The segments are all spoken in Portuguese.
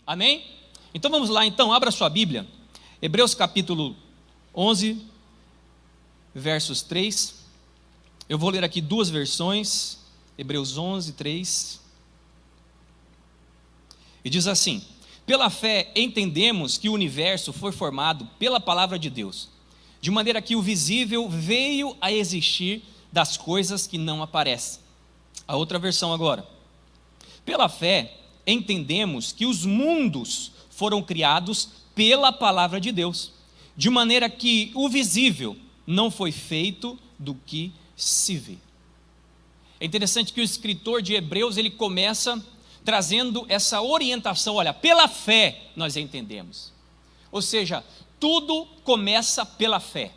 Amém? Então vamos lá, então, abra sua Bíblia, Hebreus capítulo 11, versos 3, eu vou ler aqui duas versões, Hebreus 11, 3, e diz assim: pela fé entendemos que o universo foi formado pela palavra de Deus, de maneira que o visível veio a existir das coisas que não aparecem. A outra versão agora: pela fé entendemos que os mundos foram criados pela palavra de Deus, de maneira que o visível não foi feito do que se vê. É interessante que o escritor de Hebreus, ele começa trazendo essa orientação, olha, pela fé nós entendemos. Ou seja, tudo começa pela fé.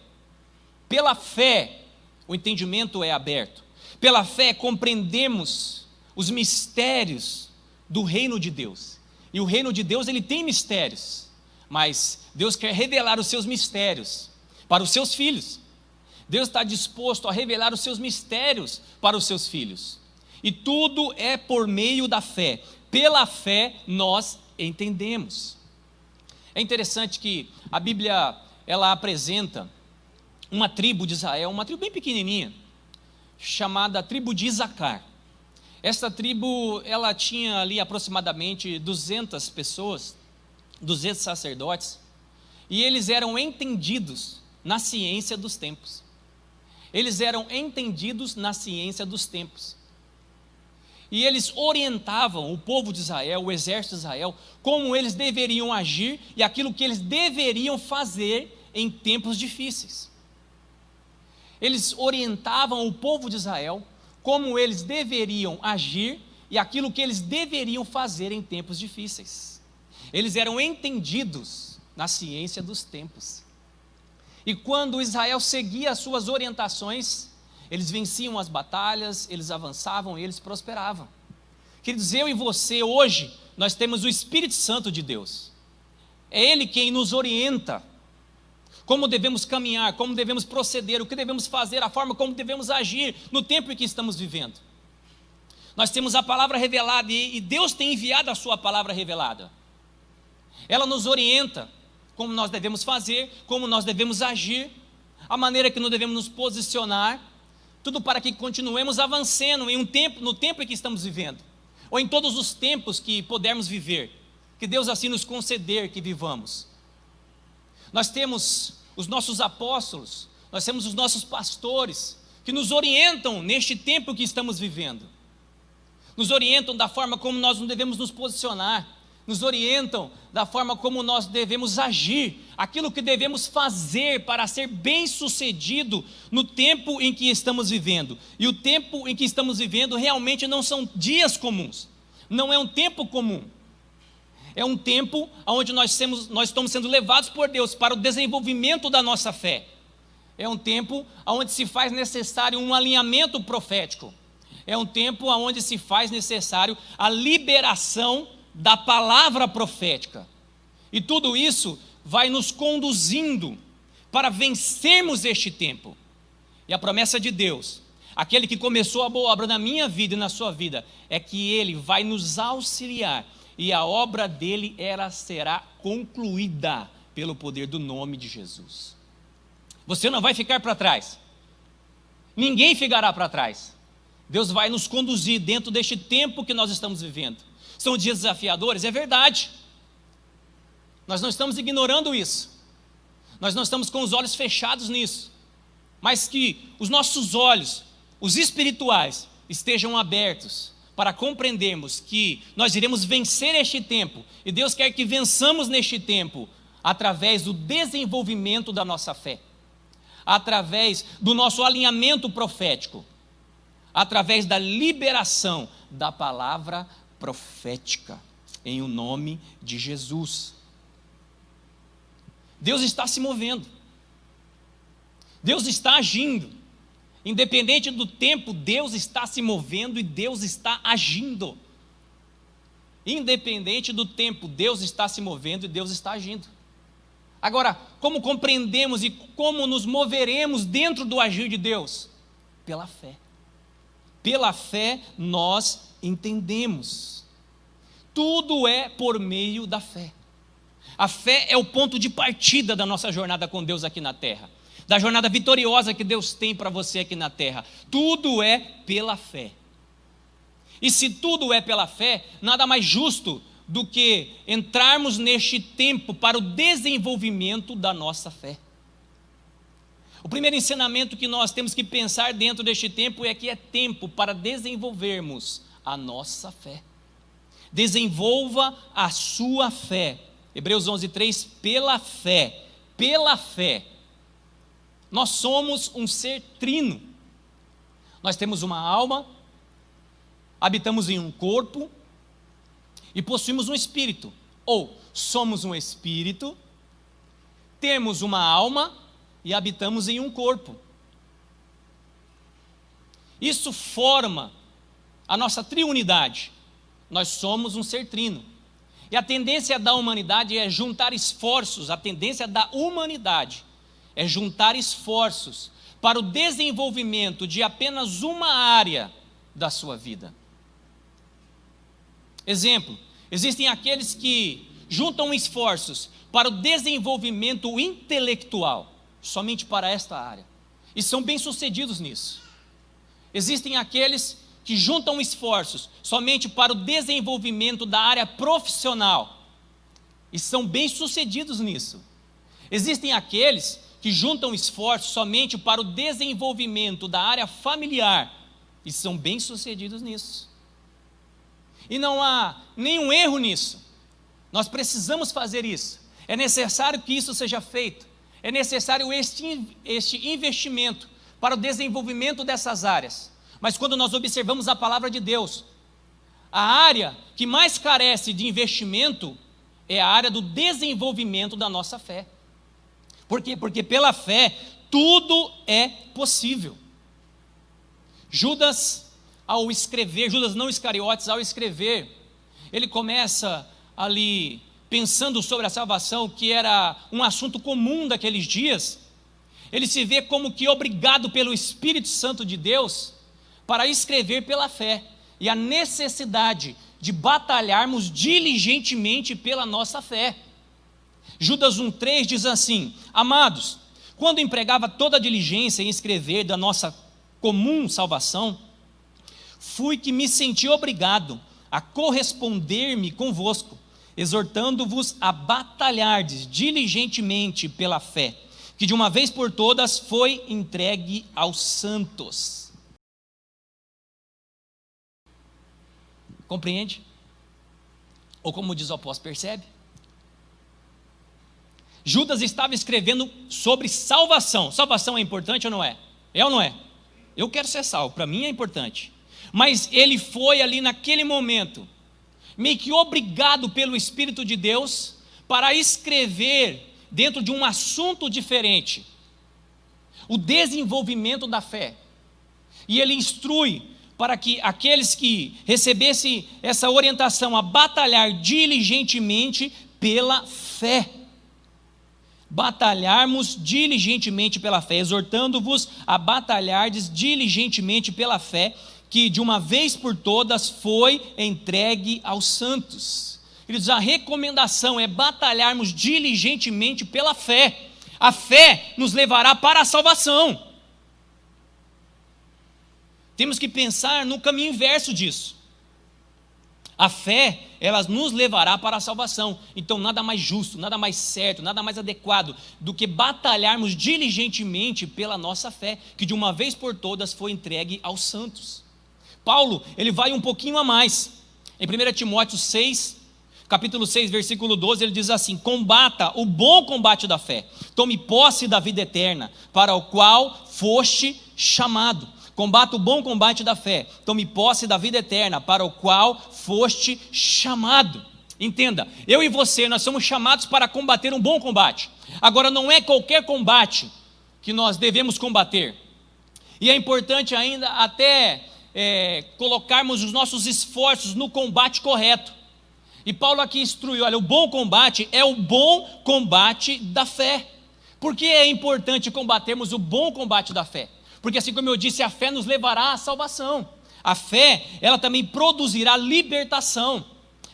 Pela fé o entendimento é aberto. Pela fé compreendemos os mistérios do reino de Deus. E o reino de Deus, ele tem mistérios, mas Deus quer revelar os seus mistérios para os seus filhos. Deus está disposto a revelar os seus mistérios para os seus filhos. E tudo é por meio da fé. Pela fé nós entendemos. É interessante que a Bíblia, ela apresenta uma tribo de Israel, uma tribo bem pequenininha, chamada tribo de Isacar. Essa tribo, ela tinha ali aproximadamente 200 pessoas, 200 sacerdotes, e eles eram entendidos na ciência dos tempos. Eles eram entendidos na ciência dos tempos. E eles orientavam o povo de Israel, o exército de Israel, como eles deveriam agir e aquilo que eles deveriam fazer em tempos difíceis. Eles orientavam o povo de Israel como eles deveriam agir e aquilo que eles deveriam fazer em tempos difíceis. Eles eram entendidos na ciência dos tempos. E quando Israel seguia as suas orientações, eles venciam as batalhas, eles avançavam, eles prosperavam. Queridos, eu e você hoje, nós temos o Espírito Santo de Deus. É Ele quem nos orienta como devemos caminhar, como devemos proceder, o que devemos fazer, a forma como devemos agir no tempo em que estamos vivendo. Nós temos a palavra revelada e Deus tem enviado a sua palavra revelada. Ela nos orienta como nós devemos fazer, como nós devemos agir, a maneira que nós devemos nos posicionar, tudo para que continuemos avançando no tempo em que estamos vivendo, ou em todos os tempos que pudermos viver, que Deus assim nos conceder que vivamos. Nós temos os nossos apóstolos, nós temos os nossos pastores, que nos orientam neste tempo que estamos vivendo, nos orientam da forma como nós não devemos nos posicionar, nos orientam da forma como nós devemos agir, aquilo que devemos fazer para ser bem-sucedido no tempo em que estamos vivendo. E o tempo em que estamos vivendo realmente não são dias comuns, não é um tempo comum. É um tempo onde nós estamos sendo levados por Deus para o desenvolvimento da nossa fé. É um tempo onde se faz necessário um alinhamento profético. É um tempo onde se faz necessário a liberação da palavra profética. E tudo isso vai nos conduzindo para vencermos este tempo. E a promessa de Deus, aquele que começou a boa obra na minha vida e na sua vida, é que Ele vai nos auxiliar e a obra dele será concluída pelo poder do nome de Jesus. Você não vai ficar para trás, ninguém ficará para trás. Deus vai nos conduzir dentro deste tempo que nós estamos vivendo. São dias desafiadores, é verdade, nós não estamos ignorando isso, nós não estamos com os olhos fechados nisso, mas que os nossos olhos, os espirituais, estejam abertos para compreendermos que nós iremos vencer este tempo, e Deus quer que vençamos neste tempo, através do desenvolvimento da nossa fé, através do nosso alinhamento profético, através da liberação da palavra profética, em o nome de Jesus. Deus está se movendo, Deus está agindo. Independente do tempo, Deus está se movendo e Deus está agindo. Independente do tempo, Deus está se movendo e Deus está agindo. Agora, como compreendemos e como nos moveremos dentro do agir de Deus? Pela fé. Pela fé nós entendemos. Tudo é por meio da fé. A fé é o ponto de partida da nossa jornada com Deus aqui na terra, da jornada vitoriosa que Deus tem para você aqui na terra. Tudo é pela fé. E se tudo é pela fé, nada mais justo do que entrarmos neste tempo para o desenvolvimento da nossa fé. O primeiro ensinamento que nós temos que pensar dentro deste tempo é que é tempo para desenvolvermos a nossa fé. Desenvolva a sua fé. Hebreus 11:3, pela fé. Nós somos um ser trino. Nós temos uma alma, habitamos em um corpo e possuímos um espírito. Ou somos um espírito, temos uma alma e habitamos em um corpo. Isso forma a nossa triunidade. Nós somos um ser trino. E a tendência da humanidade é juntar esforços, a tendência da humanidade é juntar esforços para o desenvolvimento de apenas uma área da sua vida. Exemplo, existem aqueles que juntam esforços para o desenvolvimento intelectual, somente para esta área, e são bem-sucedidos nisso. Existem aqueles que juntam esforços somente para o desenvolvimento da área profissional, e são bem-sucedidos nisso. Existem aqueles que juntam esforços somente para o desenvolvimento da área familiar, e são bem-sucedidos nisso. E não há nenhum erro nisso. Nós precisamos fazer isso. É necessário que isso seja feito. É necessário este investimento para o desenvolvimento dessas áreas. Mas quando nós observamos a palavra de Deus, a área que mais carece de investimento é a área do desenvolvimento da nossa fé. Por quê? Porque pela fé tudo é possível. Judas não Iscariotes, ao escrever, ele começa ali pensando sobre a salvação, que era um assunto comum daqueles dias. Ele se vê como que obrigado pelo Espírito Santo de Deus para escrever pela fé, e a necessidade de batalharmos diligentemente pela nossa fé. Judas 1,3 diz assim: amados, quando empregava toda a diligência em escrever da nossa comum salvação, fui que me senti obrigado a corresponder-me convosco, exortando-vos a batalhardes diligentemente pela fé, que de uma vez por todas foi entregue aos santos. Compreende? Ou como diz o apóstolo, percebe? Judas estava escrevendo sobre salvação. Salvação é importante ou não é? É ou não é? Eu quero ser salvo, para mim é importante. Mas ele foi ali naquele momento, meio que obrigado pelo Espírito de Deus, para escrever dentro de um assunto diferente, o desenvolvimento da fé. E ele instrui para que aqueles que recebessem essa orientação a batalhar diligentemente pela fé. Batalharmos diligentemente pela fé, exortando-vos a batalhardes diligentemente pela fé, que de uma vez por todas foi entregue aos santos. Queridos, a recomendação é batalharmos diligentemente pela fé. A fé nos levará para a salvação. Temos que pensar no caminho inverso disso. A fé, ela nos levará para a salvação. Então nada mais justo, nada mais certo, nada mais adequado do que batalharmos diligentemente pela nossa fé, que de uma vez por todas foi entregue aos santos. Paulo, ele vai um pouquinho a mais. Em 1 Timóteo 6, capítulo 6, versículo 12, ele diz assim: combata o bom combate da fé, tome posse da vida eterna, para o qual foste chamado. Combata o bom combate da fé, tome posse da vida eterna, para o qual foste chamado. Entenda, eu e você, nós somos chamados para combater um bom combate. Agora, não é qualquer combate que nós devemos combater. E é importante ainda até colocarmos os nossos esforços no combate correto. E Paulo aqui instrui, olha, o bom combate é o bom combate da fé. Por que é importante combatermos o bom combate da fé? Porque assim como eu disse, a fé nos levará à salvação. A fé, ela também produzirá libertação.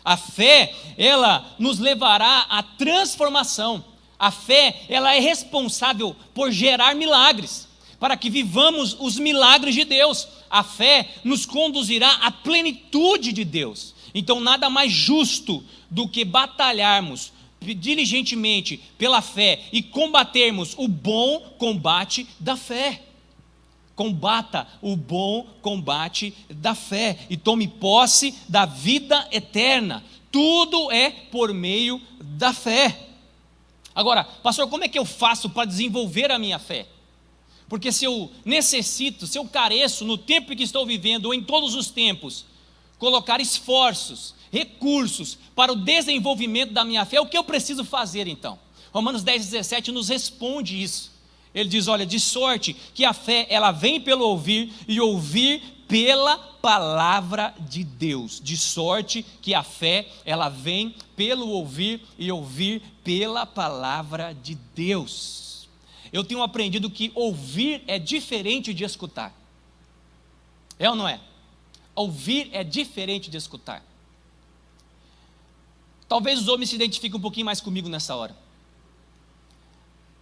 A fé, ela nos levará à transformação. A fé, ela é responsável por gerar milagres, para que vivamos os milagres de Deus. A fé nos conduzirá à plenitude de Deus. Então, nada mais justo do que batalharmos diligentemente pela fé e combatermos o bom combate da fé. Combata o bom combate da fé e tome posse da vida eterna. Tudo é por meio da fé. Agora, pastor, como é que eu faço para desenvolver a minha fé? Porque se eu necessito, se eu careço no tempo que estou vivendo, ou em todos os tempos, colocar esforços, recursos para o desenvolvimento da minha fé, o que eu preciso fazer então? Romanos 10,17 nos responde isso. Ele diz, olha, de sorte que a fé, ela vem pelo ouvir, e ouvir pela palavra de Deus. De sorte que a fé, ela vem pelo ouvir, e ouvir pela palavra de Deus. Eu tenho aprendido que ouvir é diferente de escutar. É ou não é? Ouvir é diferente de escutar. Talvez os homens se identifiquem um pouquinho mais comigo nessa hora.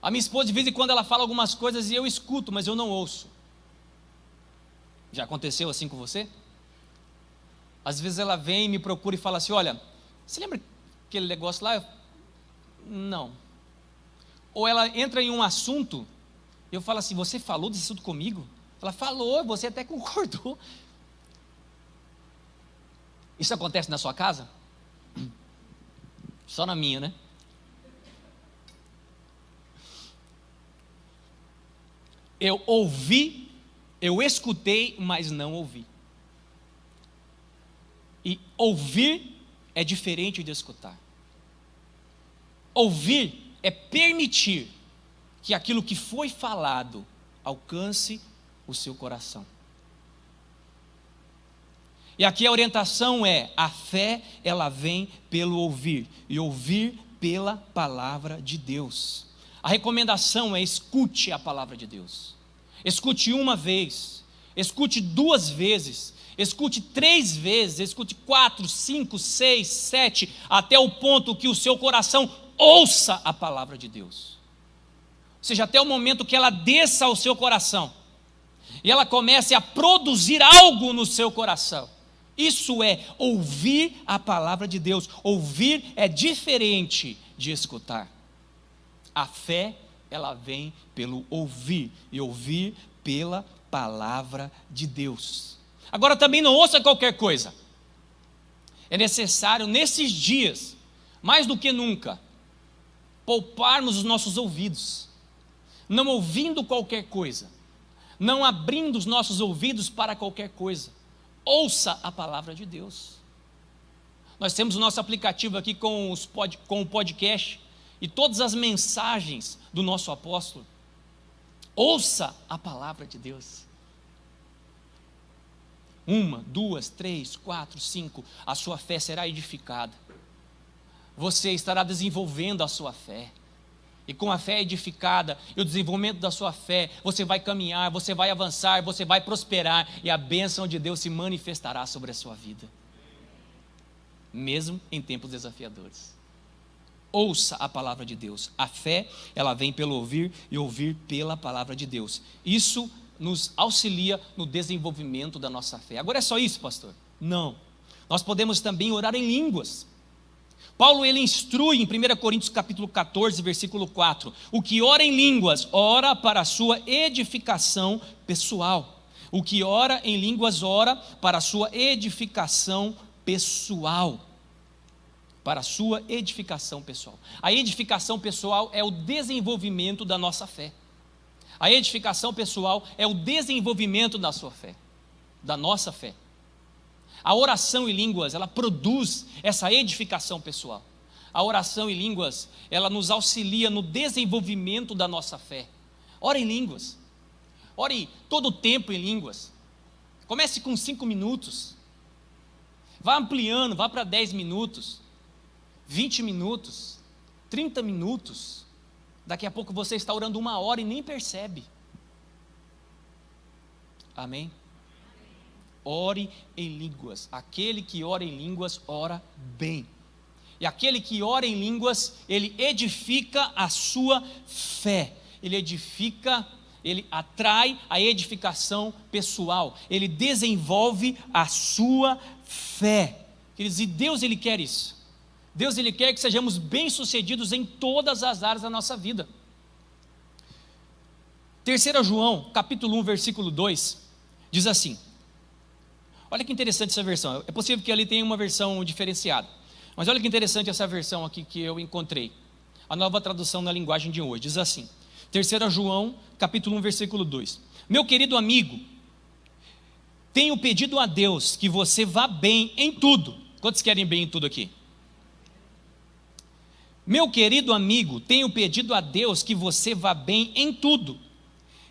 A minha esposa, de vez em quando, ela fala algumas coisas e eu escuto, mas eu não ouço. Já aconteceu assim com você? Às vezes ela vem, me procura e fala assim, olha, você lembra aquele negócio lá? Não. Ou ela entra em um assunto, eu falo assim, você falou desse assunto comigo? Ela falou, você até concordou. Isso acontece na sua casa? Só na minha, né? Eu ouvi, eu escutei, mas não ouvi. E ouvir é diferente de escutar. Ouvir é permitir que aquilo que foi falado alcance o seu coração. E aqui a orientação é, a fé, ela vem pelo ouvir, e ouvir pela palavra de Deus. A recomendação é escute a palavra de Deus. Escute uma vez, escute 2 vezes, escute 3 vezes, escute 4, 5, 6, 7, até o ponto que o seu coração ouça a palavra de Deus. Ou seja, até o momento que ela desça ao seu coração, e ela comece a produzir algo no seu coração. Isso é ouvir a palavra de Deus. Ouvir é diferente de escutar. A fé, ela vem pelo ouvir, e ouvir pela palavra de Deus. Agora também não ouça qualquer coisa. É necessário nesses dias, mais do que nunca, pouparmos os nossos ouvidos, não ouvindo qualquer coisa, não abrindo os nossos ouvidos para qualquer coisa. Ouça a palavra de Deus. Nós temos o nosso aplicativo aqui com o podcast e todas as mensagens do nosso apóstolo. Ouça a palavra de Deus. 1, 2, 3, 4, 5, a sua fé será edificada. Você estará desenvolvendo a sua fé. E com a fé edificada e o desenvolvimento da sua fé, você vai caminhar, você vai avançar, você vai prosperar, e a bênção de Deus se manifestará sobre a sua vida, mesmo em tempos desafiadores. Ouça a palavra de Deus. A fé, ela vem pelo ouvir, e ouvir pela palavra de Deus. Isso nos auxilia no desenvolvimento da nossa fé. Agora é só isso, pastor? Não. Nós podemos também orar em línguas. Paulo, ele instrui em 1 Coríntios capítulo 14, versículo 4, o que ora em línguas, ora para a sua edificação pessoal. O que ora em línguas, ora para a sua edificação pessoal. Para a sua edificação pessoal. A edificação pessoal é o desenvolvimento da nossa fé. A edificação pessoal é o desenvolvimento da sua fé, da nossa fé. A oração em línguas, ela produz essa edificação pessoal. A oração em línguas, ela nos auxilia no desenvolvimento da nossa fé. Ore em línguas. Ore todo o tempo em línguas. Comece com 5 minutos. Vá ampliando, vá para 10 minutos, 20 minutos, 30 minutos. Daqui a pouco você está orando 1 hora e nem percebe. Amém? ore em línguas. Aquele que ora em línguas, ora bem. E aquele que ora em línguas, ele edifica a sua fé. Ele atrai a edificação pessoal. Ele desenvolve a sua fé. Queridos, e Deus, Ele quer isso. Deus, Ele quer que sejamos bem-sucedidos em todas as áreas da nossa vida. 3 João, capítulo 1, versículo 2, diz assim. Olha que interessante essa versão. É possível que ali tenha uma versão diferenciada. Mas olha que interessante essa versão aqui que eu encontrei. A nova tradução na linguagem de hoje. Diz assim. 3 João, capítulo 1, versículo 2. Meu querido amigo, tenho pedido a Deus que você vá bem em tudo. Quantos querem bem em tudo aqui? Meu querido amigo, tenho pedido a Deus que você vá bem em tudo.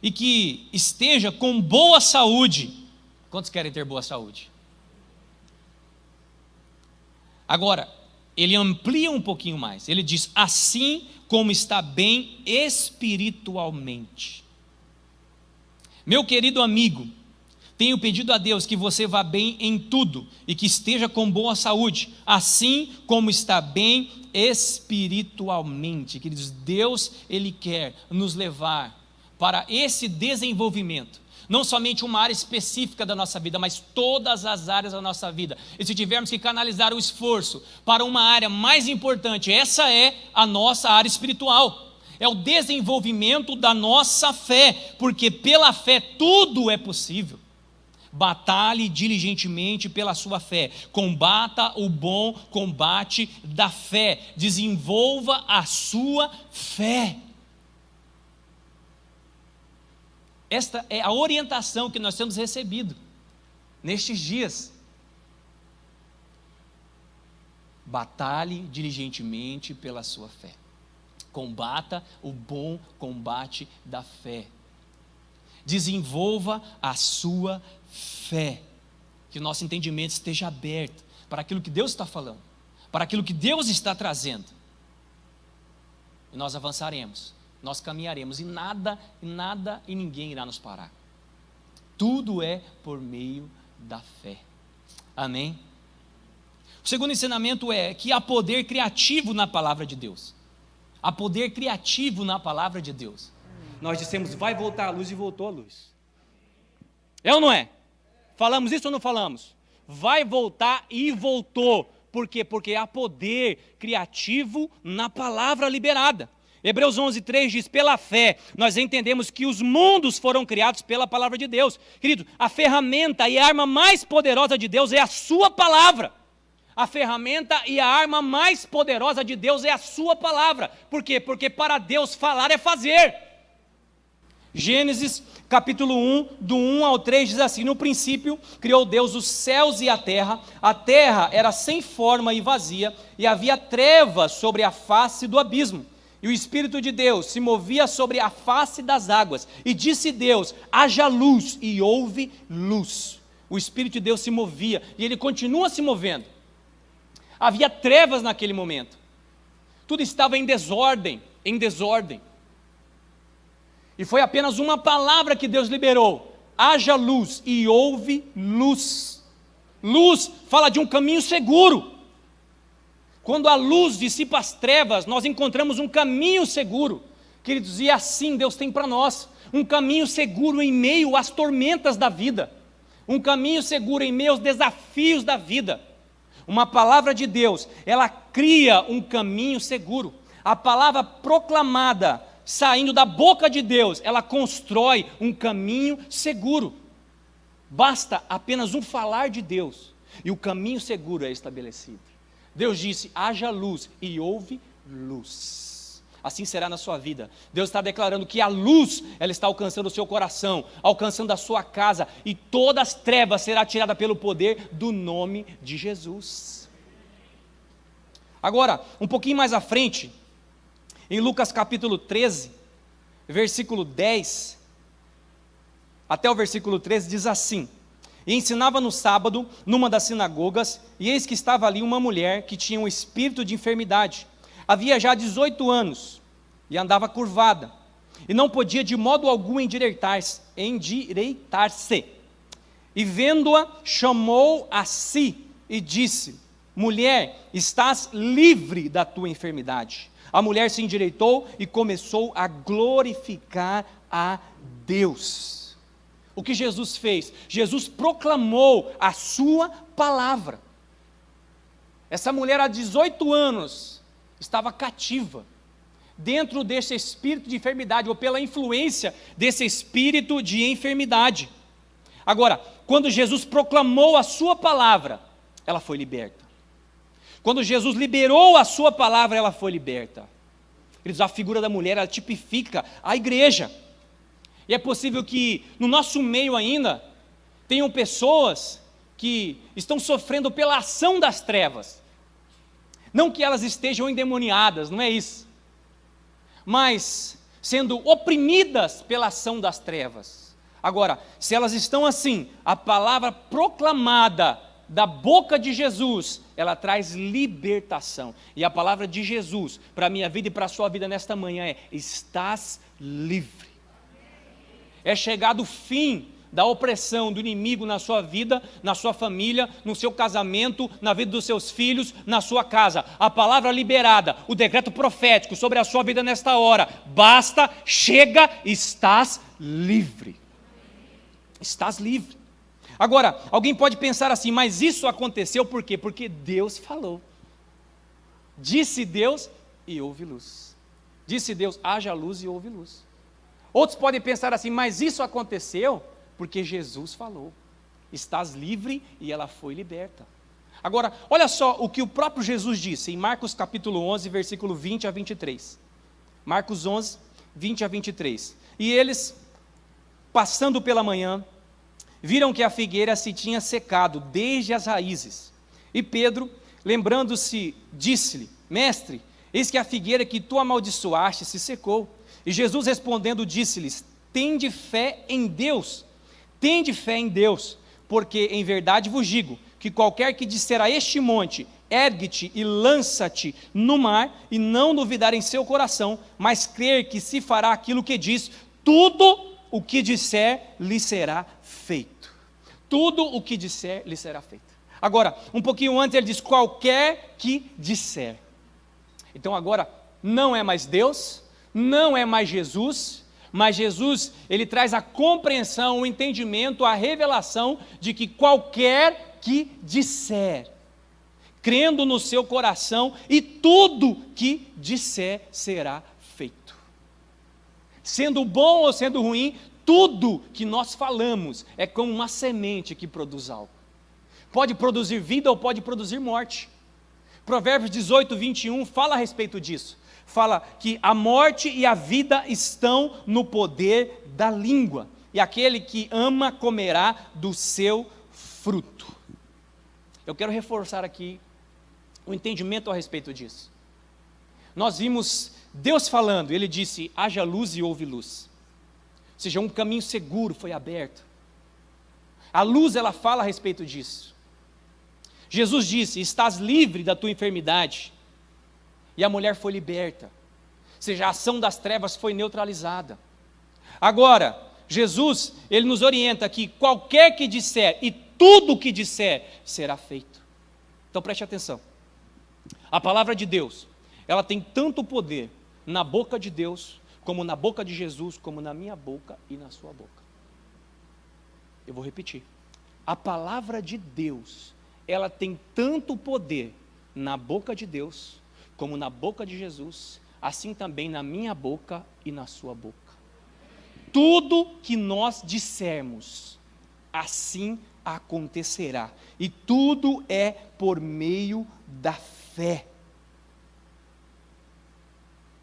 E que esteja com boa saúde. Quantos querem ter boa saúde? Agora, ele amplia um pouquinho mais. Ele diz, assim como está bem espiritualmente. Meu querido amigo, tenho pedido a Deus que você vá bem em tudo e que esteja com boa saúde, assim como está bem espiritualmente. Queridos, Deus, Ele quer nos levar para esse desenvolvimento. Não somente uma área específica da nossa vida, mas todas as áreas da nossa vida. E se tivermos que canalizar o esforço para uma área mais importante, essa é a nossa área espiritual. É o desenvolvimento da nossa fé, porque pela fé tudo é possível. Batalhe diligentemente pela sua fé. Combata o bom combate da fé. Desenvolva a sua fé. Esta é a orientação que nós temos recebido nestes dias. Batalhe diligentemente pela sua fé. Combata o bom combate da fé. Desenvolva a sua fé. Que o nosso entendimento esteja aberto para aquilo que Deus está falando, para aquilo que Deus está trazendo. E nós avançaremos. Nós caminharemos e nada e ninguém irá nos parar. Tudo é por meio da fé. Amém? O segundo ensinamento é que há poder criativo na palavra de Deus. Há poder criativo na palavra de Deus. Nós dissemos, vai voltar a luz e voltou a luz. É ou não é? Falamos isso ou não falamos? Vai voltar e voltou. Por quê? Porque há poder criativo na palavra liberada. Hebreus 11:3 diz, pela fé, nós entendemos que os mundos foram criados pela palavra de Deus. Querido, a ferramenta e a arma mais poderosa de Deus é a sua palavra. A ferramenta e a arma mais poderosa de Deus é a sua palavra. Por quê? Porque para Deus falar é fazer. Gênesis capítulo 1, do 1 ao 3 diz assim, no princípio criou Deus os céus e a terra era sem forma e vazia, e havia trevas sobre a face do abismo. E o Espírito de Deus se movia sobre a face das águas. E disse Deus, haja luz, e houve luz. O Espírito de Deus se movia, e Ele continua se movendo. Havia trevas naquele momento. Tudo estava em desordem. E foi apenas uma palavra que Deus liberou. Haja luz, e houve luz. Luz fala de um caminho seguro. Quando a luz dissipa as trevas, nós encontramos um caminho seguro. Queridos, e assim Deus tem para nós, um caminho seguro em meio às tormentas da vida, um caminho seguro em meio aos desafios da vida. Uma palavra de Deus, ela cria um caminho seguro. A palavra proclamada, saindo da boca de Deus, ela constrói um caminho seguro. Basta apenas um falar de Deus, e o caminho seguro é estabelecido. Deus disse, haja luz, e houve luz. Assim será na sua vida. Deus está declarando que a luz, ela está alcançando o seu coração, alcançando a sua casa, e todas as trevas será tirada pelo poder do nome de Jesus. Agora, um pouquinho mais à frente, em Lucas capítulo 13, versículo 10, até o versículo 13, diz assim, e ensinava no sábado, numa das sinagogas, e eis que estava ali uma mulher que tinha um espírito de enfermidade. Havia já 18 anos, e andava curvada, e não podia de modo algum endireitar-se. e vendo-a, chamou a si e disse: mulher, estás livre da tua enfermidade. A mulher se endireitou e começou a glorificar a Deus. O que Jesus fez? Jesus proclamou a sua palavra. Essa mulher há 18 anos estava cativa dentro desse espírito de enfermidade, ou pela influência desse espírito de enfermidade. Agora, quando Jesus proclamou a sua palavra, ela foi liberta. Quando Jesus liberou a sua palavra, ela foi liberta. Queridos, a figura da mulher, ela tipifica a igreja. E é possível que no nosso meio ainda tenham pessoas que estão sofrendo pela ação das trevas. Não que elas estejam endemoniadas, não é isso. Mas sendo oprimidas pela ação das trevas. Agora, se elas estão assim, a palavra proclamada da boca de Jesus, ela traz libertação. E a palavra de Jesus, para a minha vida e para a sua vida nesta manhã é: estás livre. É chegado o fim da opressão do inimigo na sua vida, na sua família, no seu casamento, na vida dos seus filhos, na sua casa. A palavra liberada, o decreto profético sobre a sua vida nesta hora: basta, chega, estás livre. Estás livre. Agora, alguém pode pensar assim: mas isso aconteceu por quê? Porque Deus falou. Disse Deus e houve luz. Disse Deus: haja luz e houve luz. Outros podem pensar assim: mas isso aconteceu porque Jesus falou. Estás livre, e ela foi liberta. Agora, olha só o que o próprio Jesus disse em Marcos capítulo 11, versículo 20 a 23. Marcos 11, 20 a 23. E eles, passando pela manhã, viram que a figueira se tinha secado desde as raízes. E Pedro, lembrando-se, disse-lhe: mestre, eis que a figueira que tu amaldiçoaste se secou. E Jesus respondendo disse-lhes: tende fé em Deus. Tende fé em Deus, porque em verdade vos digo, que qualquer que disser a este monte: ergue-te e lança-te no mar, e não duvidar em seu coração, mas crer que se fará aquilo que diz, tudo o que disser lhe será feito. Tudo o que disser lhe será feito. Agora, um pouquinho antes ele diz: qualquer que disser. Então agora, não é mais Deus, não é mais Jesus, mas Jesus, ele traz a compreensão, o entendimento, a revelação de que qualquer que disser, crendo no seu coração, e tudo que disser será feito. Sendo bom ou sendo ruim, tudo que nós falamos é como uma semente que produz algo. Pode produzir vida ou pode produzir morte. Provérbios 18, 21 fala a respeito disso. Fala que a morte e a vida estão no poder da língua, e aquele que ama comerá do seu fruto. Eu quero reforçar aqui o entendimento a respeito disso. Nós vimos Deus falando, ele disse: haja luz e houve luz. Ou seja, um caminho seguro foi aberto. A luz, ela fala a respeito disso. Jesus disse: estás livre da tua enfermidade. E a mulher foi liberta. Ou seja, a ação das trevas foi neutralizada. Agora, Jesus, ele nos orienta que qualquer que disser, e tudo que disser, será feito. Então preste atenção. A palavra de Deus, ela tem tanto poder na boca de Deus, como na boca de Jesus, como na minha boca e na sua boca. Eu vou repetir. A palavra de Deus, ela tem tanto poder na boca de Deus, como na boca de Jesus, assim também na minha boca e na sua boca. Tudo que nós dissermos, assim acontecerá. E tudo é por meio da fé.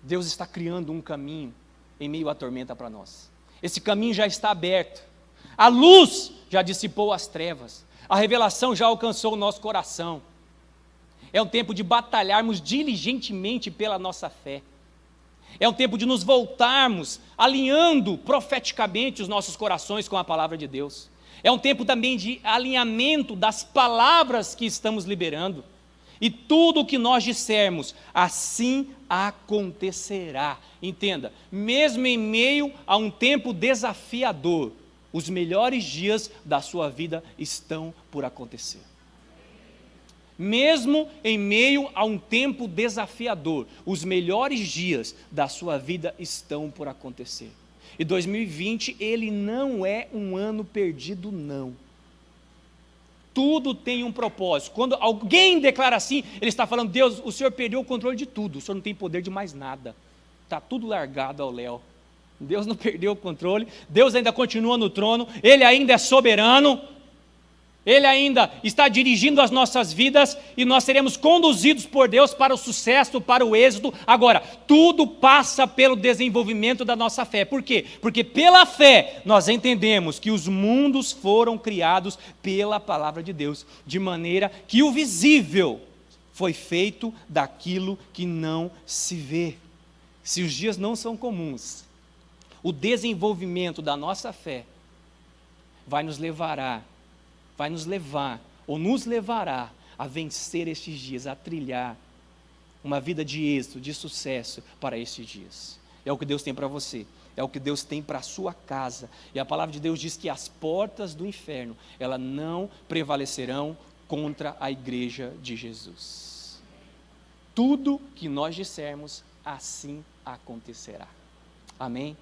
Deus está criando um caminho em meio à tormenta para nós. Esse caminho já está aberto. A luz já dissipou as trevas. A revelação já alcançou o nosso coração. É um tempo de batalharmos diligentemente pela nossa fé. É um tempo de nos voltarmos, alinhando profeticamente os nossos corações com a palavra de Deus. É um tempo também de alinhamento das palavras que estamos liberando. E tudo o que nós dissermos, assim acontecerá. Entenda, mesmo em meio a um tempo desafiador, os melhores dias da sua vida estão por acontecer. Mesmo em meio a um tempo desafiador, os melhores dias da sua vida estão por acontecer. E 2020, ele não é um ano perdido, não. Tudo tem um propósito. Quando alguém declara assim, ele está falando: Deus, o Senhor perdeu o controle de tudo, o Senhor não tem poder de mais nada. Está tudo largado ao léu. Deus não perdeu o controle, Deus ainda continua no trono, Ele ainda é soberano, Ele ainda está dirigindo as nossas vidas e nós seremos conduzidos por Deus para o sucesso, para o êxito. Agora, tudo passa pelo desenvolvimento da nossa fé. Por quê? Porque pela fé nós entendemos que os mundos foram criados pela palavra de Deus, de maneira que o visível foi feito daquilo que não se vê. Se os dias não são comuns, o desenvolvimento da nossa fé vai nos levar ou nos levará a vencer estes dias, a trilhar uma vida de êxito, de sucesso para estes dias. É o que Deus tem para você, é o que Deus tem para a sua casa. E a palavra de Deus diz que as portas do inferno, elas não prevalecerão contra a igreja de Jesus. Tudo que nós dissermos, assim acontecerá. Amém?